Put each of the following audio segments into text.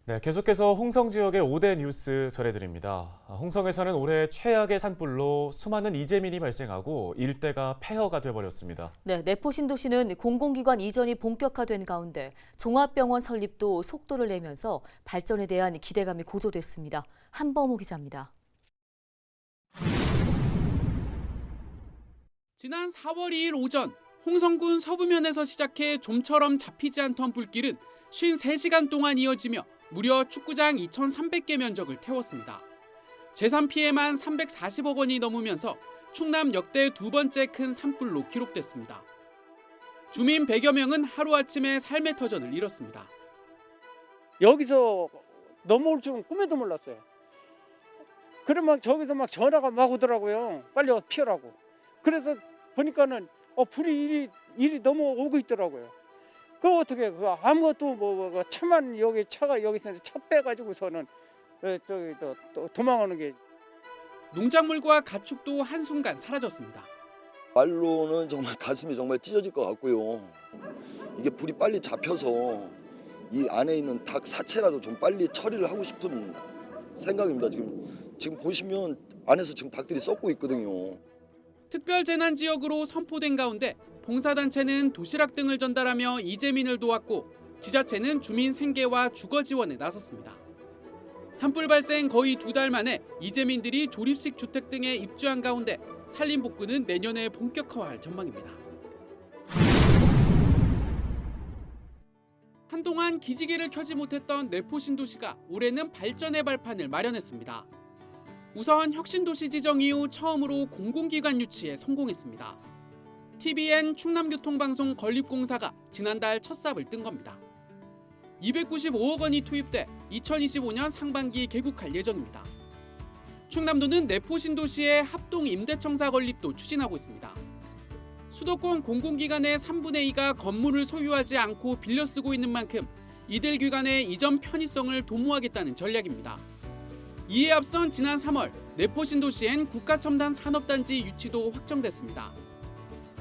네, 계속해서 홍성 지역의 5대 뉴스 전해드립니다. 홍성에서는 올해 최악의 산불로 수많은 이재민이 발생하고 일대가 폐허가 돼버렸습니다. 네, 내포 신도시는 공공기관 이전이 본격화된 가운데 종합병원 설립도 속도를 내면서 발전에 대한 기대감이 고조됐습니다. 한범호 기자입니다. 지난 4월 2일 오전 홍성군 서부면에서 시작해 좀처럼 잡히지 않던 불길은 53시간 동안 이어지며 무려 축구장 2,300개 면적을 태웠습니다. 재산 피해만 340억 원이 넘으면서 충남 역대 두 번째 큰 산불로 기록됐습니다. 주민 100여 명은 하루아침에 삶의 터전을 잃었습니다. 여기서 넘어올 줄은 꿈에도 몰랐어요. 그러면 저기서 막 전화가 막 오더라고요. 빨리 피하라고. 그래서 보니까는 불이 이리 넘어오고 있더라고요. 그 어떻게 아무것도 차만 여기 차가 여기 있는데 차 빼가지고서는 저기 또 도망오는 게. 농작물과 가축도 한순간 사라졌습니다. 말로는 정말 가슴이 정말 찢어질 것 같고요. 이게 불이 빨리 잡혀서 이 안에 있는 닭 사체라도 좀 빨리 처리를 하고 싶은 생각입니다. 지금 보시면 안에서 지금 닭들이 썩고 있거든요. 특별재난지역으로 선포된 가운데 봉사단체는 도시락 등을 전달하며 이재민을 도왔고 지자체는 주민 생계와 주거 지원에 나섰습니다. 산불 발생 거의 2달 만에 이재민들이 조립식 주택 등에 입주한 가운데 산림복구는 내년에 본격화할 전망입니다. 한동안 기지개를 켜지 못했던 내포 신도시가 올해는 발전의 발판을 마련했습니다. 우선 혁신도시 지정 이후 처음으로 공공기관 유치에 성공했습니다. TVN 충남교통방송 건립공사가 지난달 첫 삽을 뜬 겁니다. 295억 원이 투입돼 2025년 상반기 개국할 예정입니다. 충남도는 내포 신도시의 합동 임대청사 건립도 추진하고 있습니다. 수도권 공공기관의 3분의 2가 건물을 소유하지 않고 빌려 쓰고 있는 만큼 이들 기관의 이전 편의성을 도모하겠다는 전략입니다. 이에 앞선 지난 3월 내포 신도시엔 국가첨단 산업단지 유치도 확정됐습니다.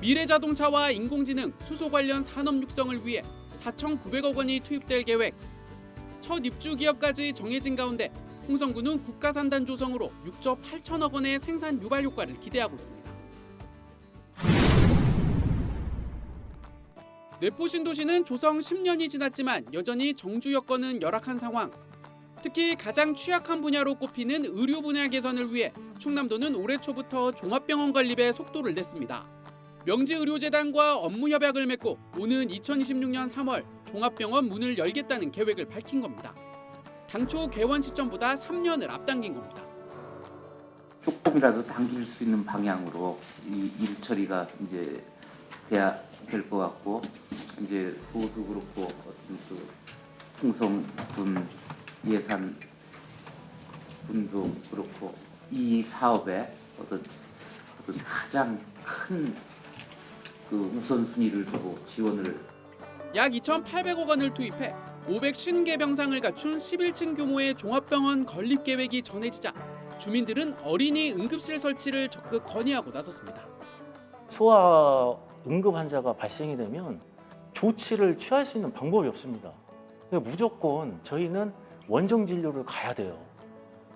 미래자동차와 인공지능, 수소 관련 산업 육성을 위해 4,900억 원이 투입될 계획. 첫 입주 기업까지 정해진 가운데 홍성군은 국가산단 조성으로 6조 8천억 원의 생산 유발 효과를 기대하고 있습니다. 내포 신도시는 조성 10년이 지났지만 여전히 정주 여건은 열악한 상황. 특히 가장 취약한 분야로 꼽히는 의료 분야 개선을 위해 충남도는 올해 초부터 종합병원 건립에 속도를 냈습니다. 명지의료재단과 업무 협약을 맺고 오는 2026년 3월 종합병원 문을 열겠다는 계획을 밝힌 겁니다. 당초 개원 시점보다 3년을 앞당긴 겁니다. 조금이라도 당길 수 있는 방향으로 이 일 처리가 이제 돼야 될 것 같고, 이제 도도 그렇고 어떤 홍성군 예산 분도 그렇고 이 사업에 어떤 가장 큰 우선순위를 두고 지원을 약 2,800억 원을 투입해 550개 병상을 갖춘 11층 규모의 종합병원 건립 계획이 전해지자 주민들은 어린이 응급실 설치를 적극 건의하고 나섰습니다. 소아 응급 환자가 발생이 되면 조치를 취할 수 있는 방법이 없습니다. 무조건 저희는 원정 진료를 가야 돼요.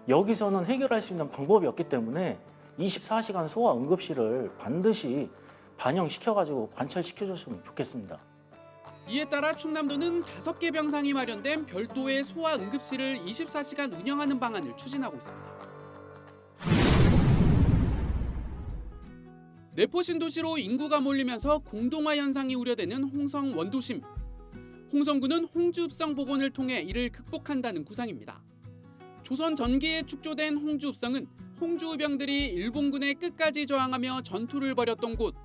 여기서는 해결할 수 있는 방법이 없기 때문에 24시간 소아 응급실을 반드시 반영시켜가지고 관철시켜줬으면 좋겠습니다. 이에 따라 충남도는 5개 병상이 마련된 별도의 소아 응급실을 24시간 운영하는 방안을 추진하고 있습니다. 내포 신도시로 인구가 몰리면서 공동화 현상이 우려되는 홍성 원도심. 홍성군은 홍주읍성 복원을 통해 이를 극복한다는 구상입니다. 조선 전기에 축조된 홍주읍성은 홍주의병들이 일본군에 끝까지 저항하며 전투를 벌였던 곳.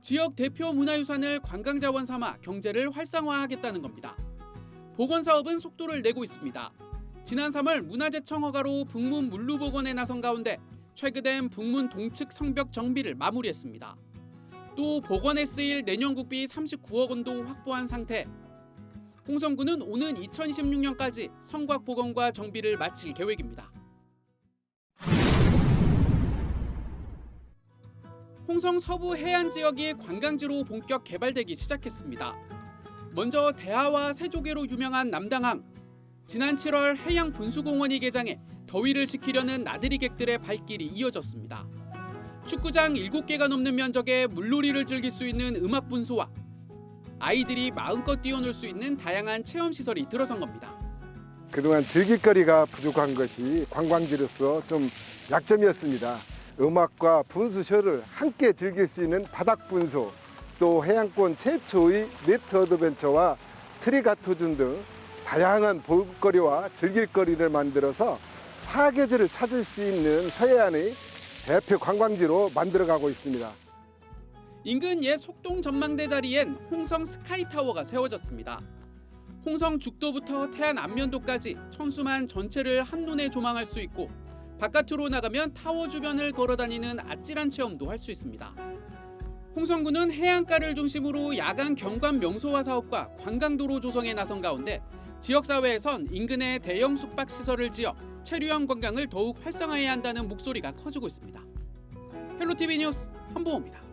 지역 대표 문화유산을 관광자원 삼아 경제를 활성화하겠다는 겁니다. 복원 사업은 속도를 내고 있습니다. 지난 3월 문화재청 허가로 북문 물루복원에 나선 가운데 최근엔 북문 동측 성벽 정비를 마무리했습니다. 또 복원에 쓰일 내년 국비 39억 원도 확보한 상태. 홍성군은 오는 2026년까지 성곽 복원과 정비를 마칠 계획입니다. 홍성 서부 해안 지역이 관광지로 본격 개발되기 시작했습니다. 먼저 대하와 세조개로 유명한 남당항, 지난 7월 해양 분수공원이 개장해 더위를 식히려는 나들이객들의 발길이 이어졌습니다. 축구장 7개가 넘는 면적에 물놀이를 즐길 수 있는 음악 분수와 아이들이 마음껏 뛰어놀 수 있는 다양한 체험시설이 들어선 겁니다. 그동안 즐길거리가 부족한 것이 관광지로서 좀 약점이었습니다. 음악과 분수쇼를 함께 즐길 수 있는 바닥 분수, 또 해양권 최초의 네트 어드벤처와 트리가토준 등 다양한 볼거리와 즐길거리를 만들어서 사계절을 찾을 수 있는 서해안의 대표 관광지로 만들어가고 있습니다. 인근 옛 속동 전망대 자리엔 홍성 스카이타워가 세워졌습니다. 홍성 죽도부터 태안 안면도까지 천수만 전체를 한눈에 조망할 수 있고 바깥으로 나가면 타워 주변을 걸어다니는 아찔한 체험도 할 수 있습니다. 홍성군은 해안가를 중심으로 야간 경관 명소화 사업과 관광도로 조성에 나선 가운데 지역사회에선 인근에 대형 숙박시설을 지어 체류형 관광을 더욱 활성화해야 한다는 목소리가 커지고 있습니다. 헬로티비 뉴스 한보호입니다.